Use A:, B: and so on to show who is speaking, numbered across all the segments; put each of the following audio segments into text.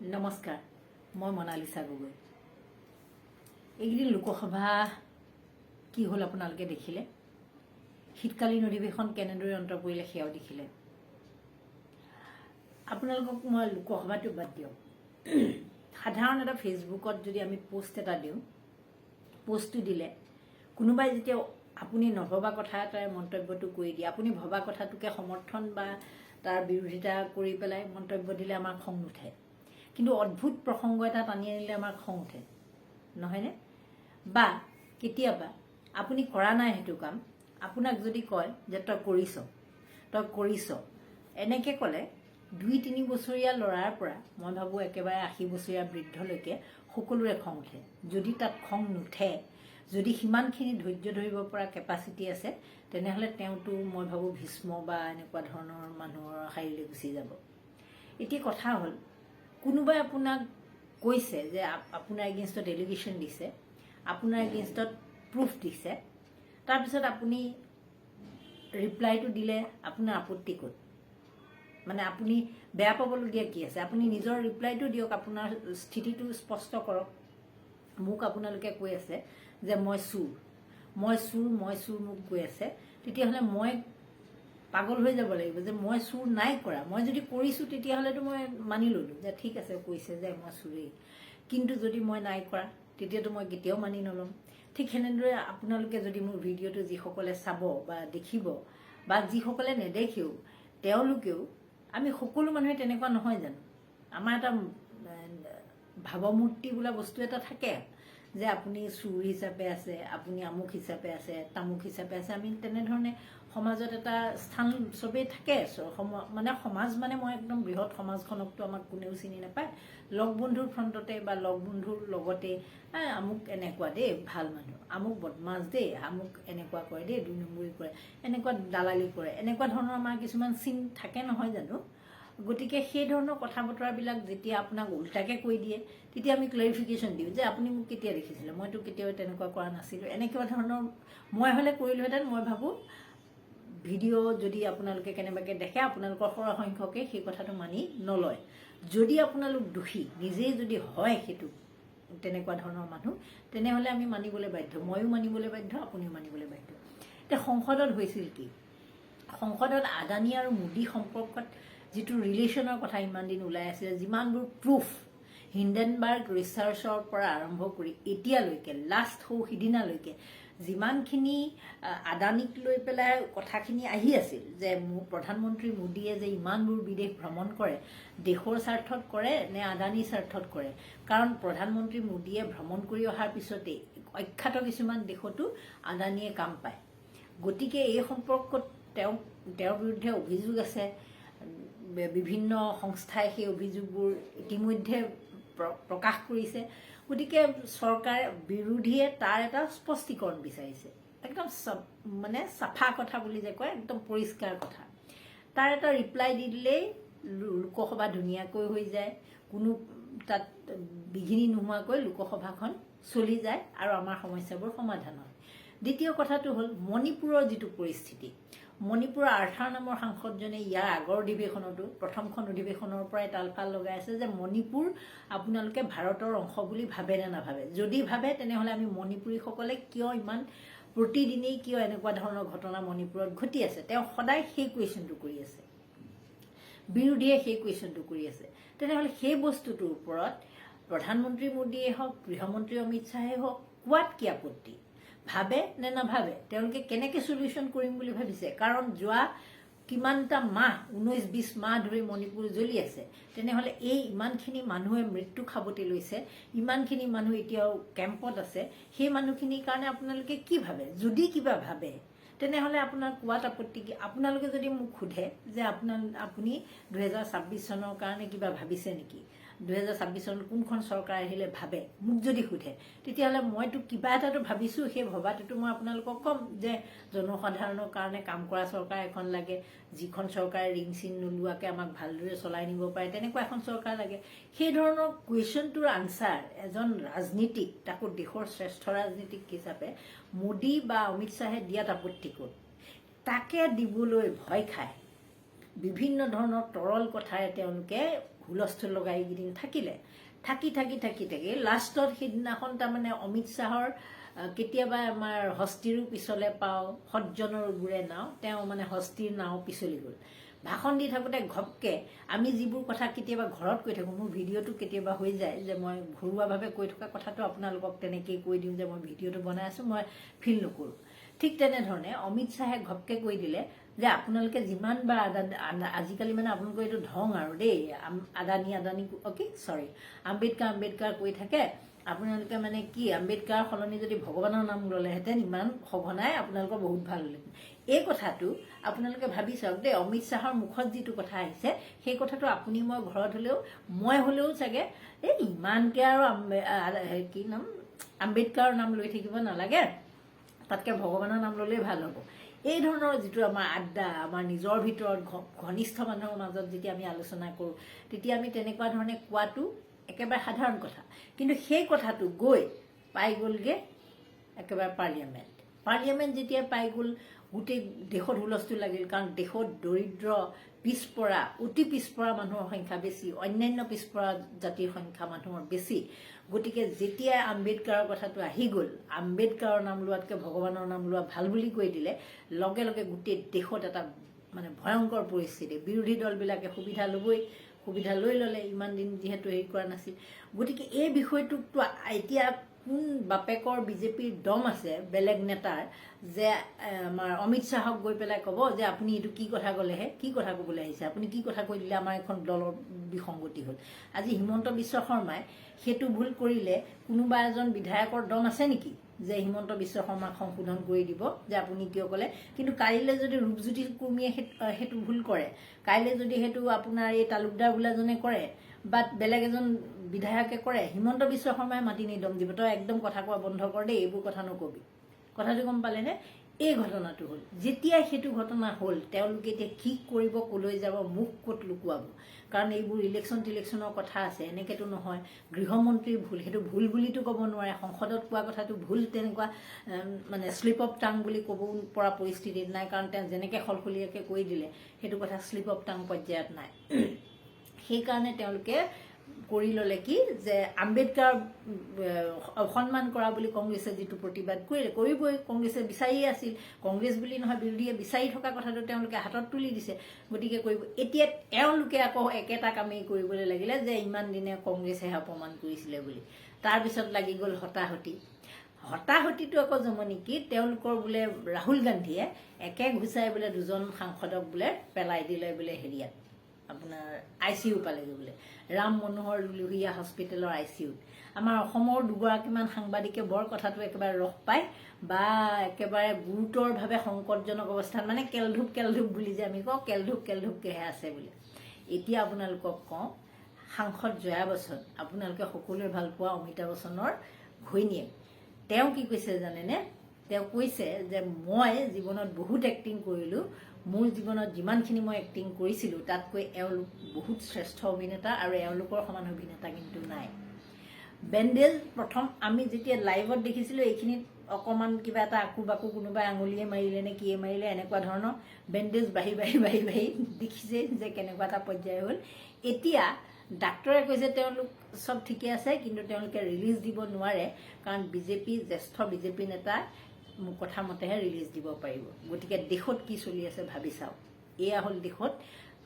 A: নমস্কাৰ, মই মনালিছা গগৈ। এইকেইদিন লোকসভা কি হ'ল আপোনালোকে দেখিলে, শীতকালীন অধিৱেশন কেনেদৰে অন্ত পৰিলে সেয়াও দেখিলে। আপোনালোকক মই লোকসভাটো বাদ দিয়ক, সাধাৰণ এটা ফেচবুকত যদি আমি পোষ্ট এটা দিওঁ, পোষ্টটো দিলে কোনোবাই যেতিয়া আপুনি নভবা কথা এটাৰ মন্তব্যটো কৰি দিয়ে, আপুনি ভবা কথাটোকে সমৰ্থন বা তাৰ বিৰোধিতা কৰি পেলাই মন্তব্য দিলে আমাৰ খং নুঠে। কিন্তু অদ্ভুত প্ৰসংগ এটা টানি আনিলে আমাৰ খং উঠে, নহয়নে? বা কেতিয়াবা আপুনি কৰা নাই সেইটো কাম, আপোনাক যদি কয় যে তই কৰিছ, এনেকৈ ক'লে 2-3 বছৰীয়া ল'ৰাৰ পৰা মই ভাবোঁ একেবাৰে 80 বছৰীয়া বৃদ্ধলৈকে সকলোৰে খং উঠে। যদি তাত খং নুঠে, যদি সিমানখিনি ধৈৰ্য ধৰিব পৰা কেপাচিটি আছে, তেনেহ'লে তেওঁতো মই ভাবোঁ ভীষ্ম বা এনেকুৱা ধৰণৰ মানুহৰ শাৰীলৈ গুচি যাব। এতিয়া কথা হ'ল, কোনোবাই আপোনাক কৈছে যে আপোনাৰ এগেইনষ্টত এলিগেশ্যন দিছে, আপোনাৰ এগেইনষ্টত প্ৰুফ দিছে, তাৰপিছত আপুনি ৰিপ্লাইটো দিলে আপোনাৰ আপত্তি ক'ত? মানে আপুনি বেয়া পাবলগীয়া কি আছে? আপুনি নিজৰ ৰিপ্লাইটো দিয়ক, আপোনাৰ স্থিতিটো স্পষ্ট কৰক। মোক আপোনালোকে কৈ আছে যে মই চোৰ মোক কৈ আছে, তেতিয়াহ'লে মই পাগল হৈ যাব লাগিব যে মই চুৰ নাই কৰা। মই যদি কৰিছোঁ তেতিয়াহ'লেতো মই মানি ল'লোঁ যে ঠিক আছে, কৈছে যে মই চুৰেই। কিন্তু যদি মই নাই কৰা তেতিয়াতো মই কেতিয়াও মানি নল'ম। ঠিক সেনেদৰে আপোনালোকে যদি মোৰ ভিডিঅ'টো যিসকলে চাব বা দেখিব বা যিসকলে নেদেখেও, তেওঁলোকেও, আমি সকলো মানুহে তেনেকুৱা নহয় জানো? আমাৰ এটা ভাৱমূৰ্তি বোলা বস্তু এটা থাকে যে আপুনি চুৰ হিচাপে আছে, আপুনি আমুক হিচাপে আছে, তামুক হিচাপে আছে। আমি তেনেধৰণে সমাজত এটা স্থান চবেই থাকে। মানে সমাজ মানে মই একদম বৃহৎ সমাজখনকতো আমাক কোনেও চিনি নাপায়। লগ বন্ধুৰ ফ্ৰণ্টতে বা লগ বন্ধুৰ লগতে আমুক এনেকুৱা দেই, ভাল মানুহ, আমুক বদমাছ দেই, আমুক এনেকুৱা কৰে দেই, 2 নম্বৰী কৰে, এনেকুৱা দালালি কৰে, এনেকুৱা ধৰণৰ আমাৰ কিছুমান চিন থাকে নহয় জানো? গতিকে সেই ধৰণৰ কথা বতৰাবিলাক যেতিয়া আপোনাক উল্টাকৈ কৈ দিয়ে, তেতিয়া আমি ক্লেৰিফিকেশ্যন দিওঁ যে আপুনি মোক কেতিয়া দেখিছিলে, মইতো কেতিয়াও তেনেকুৱা কৰা নাছিলোঁ। এনেকুৱা ধৰণৰ মই হ'লে কৰিলোহেঁতেন। মই ভাবোঁ ভিডিঅ' যদি আপোনালোকে কেনেবাকৈ দেখে, আপোনালোকৰ সৰহসংখ্যকে সেই কথাটো মানি নলয়। যদি আপোনালোক দোষী, নিজেই যদি হয় সেইটো তেনেকুৱা ধৰণৰ মানুহ, তেনেহ'লে আমি মানিবলৈ বাধ্য, ময়ো মানিবলৈ বাধ্য, আপুনিও মানিবলৈ বাধ্য। এতিয়া সংসদত হৈছিল কি? সংসদত আদানী আৰু মোদী সম্পৰ্কত যিটো ৰিলেশ্যনৰ কথা ইমান দিন ওলাই আছিলে, যিমানবোৰ প্ৰুফ হিণ্ডেনবাৰ্গ ৰিচাৰ্চৰ পৰা আৰম্ভ কৰি এতিয়ালৈকে, লাষ্ট সিদিনালৈকে যিমানখিনি আদানীক লৈ পেলাই কথাখিনি আহি আছিল যে প্ৰধানমন্ত্ৰী মোদীয়ে যে ইমানবোৰ বিদেশ ভ্ৰমণ কৰে, দেশৰ স্বাৰ্থত কৰে নে আদানীৰ স্বাৰ্থত কৰে? কাৰণ প্ৰধানমন্ত্ৰী মোদীয়ে ভ্ৰমণ কৰি অহাৰ পিছতেই অখ্যাত কিছুমান দেশতো আদানীয়ে কাম পায়। গতিকে এই সম্পৰ্কত তেওঁৰ বিৰুদ্ধে অভিযোগ আছে। বিভিন্ন সংস্থাই সেই অভিযোগবোৰ ইতিমধ্যে প্ৰকাশ কৰিছে। গতিকে চৰকাৰ বিৰোধীয়ে তাৰ এটা স্পষ্টীকৰণ বিচাৰিছে, একদম মানে চাফা কথা বুলি যে কয়, একদম পৰিষ্কাৰ কথা। তাৰ এটা ৰিপ্লাই দি দিলেই লোকসভা ধুনীয়াকৈ হৈ যায়, কোনো তাত বিঘিনি নোহোৱাকৈ লোকসভাখন চলি যায় আৰু আমাৰ সমস্যাবোৰ সমাধান হয়। দ্বিতীয় কথাটো হ'ল মণিপুৰৰ যিটো পৰিস্থিতি। মণিপুৰৰ আৰ্থাৰ নামৰ সাংসদজনে ইয়াৰ আগৰ অধিৱেশনতো, প্ৰথমখন অধিৱেশনৰ পৰাই তালফাল লগাই আছে যে মণিপুৰ আপোনালোকে ভাৰতৰ অংশ বুলি ভাবে নে নাভাবে? যদি ভাবে তেনেহ'লে আমি মণিপুৰীসকলে কিয় ইমান প্ৰতিদিনেই কিয় এনেকুৱা ধৰণৰ ঘটনা মণিপুৰত ঘটি আছে? তেওঁ সদায় সেই কুৱেশ্যনটো কৰি আছে, বিৰোধীয়ে সেই কুৱেশ্যনটো কৰি আছে। তেনেহ'লে সেই বস্তুটোৰ ওপৰত প্ৰধানমন্ত্ৰী মোদীয়ে হওক, গৃহমন্ত্ৰী অমিত শ্বাহেই হওক, কোৱাত কি আপত্তি? ভাবে নে নাভাবে? তেওঁলোকে কেনেকৈ চলিউশ্যন কৰিম বুলি ভাবিছে? কাৰণ যোৱা কিমানটা মাহ, 19-20 মাহ ধৰি মণিপুৰ জ্বলি আছে। তেনেহ'লে এই ইমানখিনি মানুহে মৃত্যু সাবটি লৈছে, ইমানখিনি মানুহ এতিয়াও কেম্পত আছে, সেই মানুহখিনিৰ কাৰণে আপোনালোকে কি ভাবে? যদি কিবা ভাবে তেনেহ'লে আপোনাৰ কোৱাত আপত্তি কি? আপোনালোকে যদি মোক সোধে যে আপুনি 2026 চনৰ কাৰণে কিবা ভাবিছে নেকি, 2026 চনত কোনখন চৰকাৰ আহিলে ভাবে, মোক যদি সোধে, তেতিয়াহ'লে মইতো কিবা এটাতো ভাবিছোঁ। সেই ভবাটোতো মই আপোনালোকক ক'ম যে জনসাধাৰণৰ কাৰণে কাম কৰা চৰকাৰ এখন লাগে, যিখন চৰকাৰে ঋণ চিন নোলোৱাকৈ আমাক ভালদৰে চলাই নিব পাৰে, তেনেকুৱা এখন চৰকাৰ লাগে। সেই ধৰণৰ কুৱেশ্যনটোৰ আনচাৰ এজন ৰাজনীতিক, তাকো দেশৰ শ্ৰেষ্ঠ ৰাজনীতিক হিচাপে মোদী বা অমিত শ্বাহে দিয়াত আপত্তি ক'ত? তাকে দিবলৈ ভয় খায় বিভিন্ন ধৰণৰ তৰল কথাৰে তেওঁলোকে হুলস্থুল লগাই এইকেইদিন থাকিলে থাকি লাষ্টত সেইদিনাখন তাৰমানে অমিত শ্বাহৰ কেতিয়াবা আমাৰ হস্তিৰো পিছলে পাওঁ সজ্জনৰ গুৰে নাও তেওঁ মানে হস্তিৰ নাও পিছলি গ'ল ভাষণ দি থাকোঁতে ঘপকে আমি যিবোৰ কথা কেতিয়াবা ঘৰত কৈ থাকোঁ মোৰ ভিডিঅ'টো কেতিয়াবা হৈ যায় যে মই ঘৰুৱাভাৱে কৈ থকা কথাটো আপোনালোকক তেনেকৈয়ে কৈ দিওঁ যে মই ভিডিঅ'টো বনাই আছোঁ মই ফিল নকৰোঁ ঠিক তেনেধৰণে অমিত শ্বাহে ঘপকে কৈ দিলে যে আপোনালোকে যিমানবাৰ আজিকালি মানে আপোনালোকৰ এইটো ঢং আৰু দেই আদানী আম্বেদকাৰ কৈ থাকে আপোনালোকে মানে কি আম্বেদকাৰ সলনি যদি ভগৱানৰ নাম ল'লেহেঁতেন ইমান সঘনাই আপোনালোকৰ বহুত ভাল হ'লহেঁতেন এই কথাটো আপোনালোকে ভাবি চাওক দেই অমিত শ্বাহৰ মুখত যিটো কথা আহিছে সেই কথাটো আপুনি মই ঘৰত হ'লেও চাগে এই ইমানকৈ আৰু কি নাম আম্বেদকাৰৰ নাম লৈ থাকিব নালাগে তাতকৈ ভগৱানৰ নাম ল'লেই ভাল হ'ব এই ধৰণৰ যিটো আমাৰ আড্ডা আমাৰ নিজৰ ভিতৰত ঘনিষ্ঠ মানুহৰ মাজত যেতিয়া আমি আলোচনা কৰোঁ তেতিয়া আমি তেনেকুৱা ধৰণে কোৱাটো একেবাৰে সাধাৰণ কথা কিন্তু সেই কথাটো গৈ পাই গ'লগৈ একেবাৰে পাৰ্লিয়ামেণ্ট যেতিয়া পাই গ'ল গোটেই দেশত হুলস্থুল লাগিল কাৰণ দেশত দৰিদ্ৰ পিছপৰা অতি পিছপৰা মানুহৰ সংখ্যা বেছি অন্যান্য পিছপৰা জাতিৰ সংখ্যা মানুহৰ বেছি গতিকে যেতিয়া আম্বেদকাৰৰ কথাটো আহি গ'ল আম্বেদকাৰৰ নাম লোৱাতকৈ ভগৱানৰ নাম লোৱা ভাল বুলি কৈ দিলে লগে লগে গোটেই দেশত এটা মানে ভয়ংকৰ পৰিস্থিতি বিৰোধী দলবিলাকে সুবিধা লৈ ল'লে ইমান দিন যিহেতু হেৰি কৰা নাছিল গতিকে এই বিষয়টোকতো এতিয়া কোন বাপেকৰ বিজেপিৰ দম আছে বেলেগ নেতাৰ যে আমাৰ অমিত শ্বাহক গৈ পেলাই ক'ব যে আপুনি এইটো কি কথা ক'লেহে কি কথা ক'বলৈ আহিছে আপুনি কি কথা কৈ দিলে আমাৰ এখন দলৰ বিসংগতি হ'ল আজি হিমন্ত বিশ্ব শৰ্মাই সেইটো ভুল কৰিলে কোনোবা এজন বিধায়কৰ দম আছে নেকি যে হিমন্ত বিশ্ব শৰ্মাক সংশোধন কৰি দিব যে আপুনি কিয় ক'লে কিন্তু কাইলৈ যদি ৰূপজ্যোতি কুৰ্মীয়ে সেইটো ভুল কৰে কাইলৈ যদি সেইটো আপোনাৰ এই তালুকদাৰ বোলাজনে কৰে বা বেলেগ এজন বিধায়কে কৰে হিমন্ত বিশ্ব শৰ্মাই মাতি নিদম দিব তই একদম কথা কোৱা বন্ধ কৰ দেই এইবোৰ কথা নকবি কথাটো গম পালেনে এই ঘটনাটো হ'ল যেতিয়াই সেইটো ঘটনা হ'ল তেওঁলোকে এতিয়া কি কৰিব ক'লৈ যাব মুখ ক'ত লুকুৱাব কাৰণ এইবোৰ ইলেকশ্যনৰ কথা আছে এনেকৈতো নহয় গৃহমন্ত্ৰীৰ ভুল সেইটো ভুল বুলিতো ক'ব নোৱাৰে সংসদত কোৱা কথাটো ভুল তেনেকুৱা মানে শ্লিপ অফ টাং বুলি ক'ব পৰা পৰিস্থিতিত নাই কাৰণ তেওঁ যেনেকৈ সলসলীয়াকৈ কৈ দিলে সেইটো কথা শ্লিপ অফ টাং পৰ্যায়ত নাই সেইকাৰণে তেওঁলোকে কৰি ল'লে কি যে আম্বেদকাৰ অসন্মান কৰা বুলি কংগ্ৰেছে যিটো প্ৰতিবাদ কৰিবই কংগ্ৰেছে বিচাৰিয়ে আছিল কংগ্ৰেছ বুলি নহয় বিৰোধীয়ে বিচাৰি থকা কথাটো তেওঁলোকে হাতত তুলি দিছে গতিকে কৰিব এতিয়া তেওঁলোকে আকৌ একেটা কামেই কৰিবলৈ লাগিলে যে ইমান দিনে কংগ্ৰেছেহে অপমান কৰিছিলে বুলি তাৰপিছত লাগি গ'ল হতাহতিটো আকৌ জমনি কি তেওঁলোকৰ বোলে ৰাহুল গান্ধীয়ে একে ঘুচাই বোলে দুজন সাংসদক বোলে পেলাই দিলে বোলে হেৰিয়াত আপোনাৰ ICU পালেগৈ বোলে ৰাম মনোহৰ লোহিয়া হস্পিটেলৰ ICUত আমাৰ অসমৰ দুগৰাকীমান সাংবাদিকে বৰ কথাটো একেবাৰে ৰস পায় বা একেবাৰে গুৰুতৰভাৱে সংকটজনক অৱস্থাত মানে কেলধুপ বুলি যে আমি কওঁ কেলধুপকেহে আছে বোলে এতিয়া আপোনালোকক কওঁ সাংসদ জয়া বচ্চন আপোনালোকে সকলোৱে ভাল পোৱা অমিতাভ বচ্চনৰ ঘৈণীয়েক তেওঁ কি কৈছে জানেনে তেওঁ কৈছে যে মই জীৱনত বহুত এক্টিং কৰিলোঁ মোৰ জীৱনত যিমানখিনি মই এক্টিং কৰিছিলোঁ তাতকৈ এওঁলোক বহুত শ্ৰেষ্ঠ অভিনেতা আৰু এওঁলোকৰ সমান অভিনেতা কিন্তু নাই বেণ্ডেজ প্ৰথম আমি যেতিয়া লাইভত দেখিছিলোঁ এইখিনিত অকণমান কিবা এটা আঁকু কোনোবাই আঙুলিয়ে মাৰিলে নে কিয়ে মাৰিলে এনেকুৱা ধৰণৰ বেণ্ডেজ বাঢ়ি দেখিছে যে কেনেকুৱা এটা পৰ্যায় হ'ল এতিয়া ডাক্তৰে কৈছে তেওঁলোক সব ঠিকে আছে কিন্তু তেওঁলোকে ৰিলিজ দিব নোৱাৰে কাৰণ জ্যেষ্ঠ বিজেপি নেতা কথা মতেহে ৰিলিজ দিব পাৰিব গতিকে দেশত কি চলি আছে ভাবি চাওক এয়া হ'ল দেশত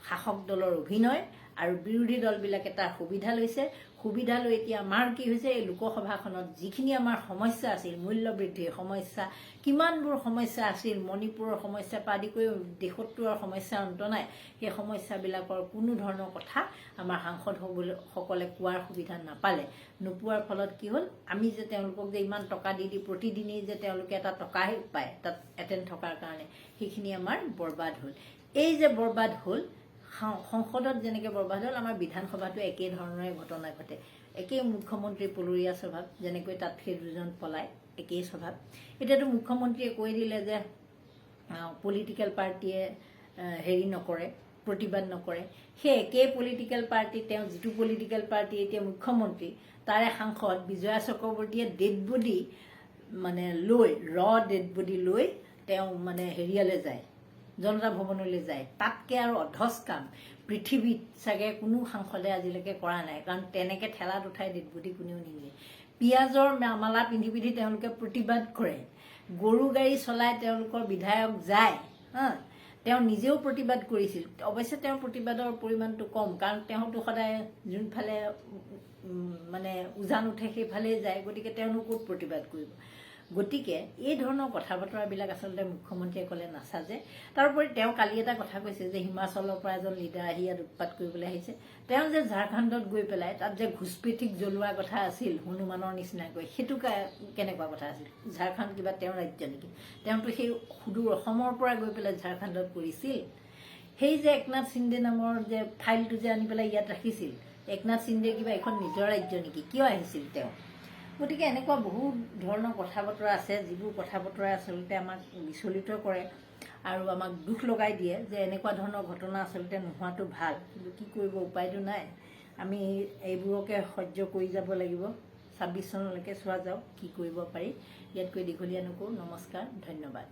A: শাসক দলৰ অভিনয় আৰু বিৰোধী দলবিলাকে তাৰ সুবিধা লৈ এতিয়া আমাৰ কি হৈছে এই লোকসভাখনত যিখিনি আমাৰ সমস্যা আছিল মূল্য বৃদ্ধিৰ সমস্যা কিমানবোৰ সমস্যা আছিল মণিপুৰৰ সমস্যা পৰা আদি কৰি দেশতো আৰু সমস্যা অন্ত নাই সেই সমস্যাবিলাকৰ কোনো ধৰণৰ কথা আমাৰ সাংসদসকলে কোৱাৰ সুবিধা নোপোৱাৰ ফলত কি হ'ল আমি যে তেওঁলোকক যে ইমান টকা দি প্ৰতিদিনেই যে তেওঁলোকে এটা টকাই পায় তাত এটেণ্ড থকাৰ কাৰণে সেইখিনি আমাৰ বৰবাদ হ'ল এই যে বৰবাদ হ'ল সংসদত যেনেকৈ বৰবাদ হ'ল আমাৰ বিধানসভাতো একেই ধৰণৰে ঘটনা ঘটে একেই মুখ্যমন্ত্ৰী পলৰীয়া স্বভাৱ যেনেকৈ তাত সেই দুজন পলায় একেই স্বভাৱ এতিয়াতো মুখ্যমন্ত্ৰীয়ে কৈ দিলে যে পলিটিকেল পাৰ্টিয়ে হেৰি নকৰে প্ৰতিবাদ নকৰে সেই একেই পলিটিকেল পাৰ্টি তেওঁ যিটো পলিটিকেল পাৰ্টি এতিয়া মুখ্যমন্ত্ৰী তাৰে সাংসদ বিজয়া চক্ৰৱৰ্তীয়ে ডেড বডি মানে লৈ ডেড বডি লৈ তেওঁ মানে হেৰিয়ালৈ যায় জনতা ভৱনলৈ যায়। তাতকৈ আৰু অধচ কাম পৃথিৱীত চাগে কোনো সাংসদে আজিলৈকে কৰা নাই, কাৰণ তেনেকৈ ঠেলাত উঠাই দিতবুদ্ধি কোনেও নিনিয়ে। পিঁয়াজৰ মালা পিন্ধি পিন্ধি তেওঁলোকে প্ৰতিবাদ কৰে, গৰু গাড়ী চলাই তেওঁলোকৰ বিধায়ক যায়। তেওঁ নিজেও প্ৰতিবাদ কৰিছিল। অৱশ্যে তেওঁৰ প্ৰতিবাদৰ পৰিমাণটো কম, কাৰণ তেওঁতো সদায় যোনফালে মানে উজান উঠে সেইফালেই যায়, গতিকে তেওঁনো ক'ত প্ৰতিবাদ কৰিব। গতিকে এই ধৰণৰ কথা বতৰাবিলাক আচলতে মুখ্যমন্ত্ৰীয়ে ক'লে নাচাজে। তাৰোপৰি তেওঁ কালি এটা কথা কৈছে যে হিমাচলৰ পৰা এজন লিডাৰ আহি ইয়াত উৎপাত কৰিবলৈ আহিছে। তেওঁ যে ঝাৰখণ্ডত গৈ পেলাই তাত যে ঘুচপেঠিক জ্বলোৱা কথা আছিল হনুমানৰ নিচিনাকৈ, সেইটো কেনেকুৱা কথা আছিল? ঝাৰখণ্ড কিবা তেওঁৰ ৰাজ্য নেকি? তেওঁতো সেই সুদূৰ অসমৰ পৰা গৈ পেলাই ঝাৰখণ্ডত কৰিছিল। সেই যে একনাথ সিন্ধে নামৰ যে ফাইলটো যে আনি পেলাই ইয়াত ৰাখিছিল, একনাথ সিন্ধে কিবা এখন নিজৰ ৰাজ্য নেকি? কিয় আহিছিল তেওঁ? গতিকে এনেকুৱা বহুত ধৰণৰ কথা বতৰা আছে, যিবোৰ কথা বতৰাই আচলতে আমাক বিচলিত কৰে আৰু আমাক দুখ লগাই দিয়ে যে এনেকুৱা ধৰণৰ ঘটনা আচলতে নোহোৱাটো ভাল। কিন্তু কি কৰিব, উপায়টো নাই। আমি এইবোৰকে সহ্য কৰি যাব লাগিব। 26 চনলৈকে চোৱা যাওক কি কৰিব পাৰি। ইয়াতকৈ দীঘলীয়া নকৰোঁ। নমস্কাৰ, ধন্যবাদ।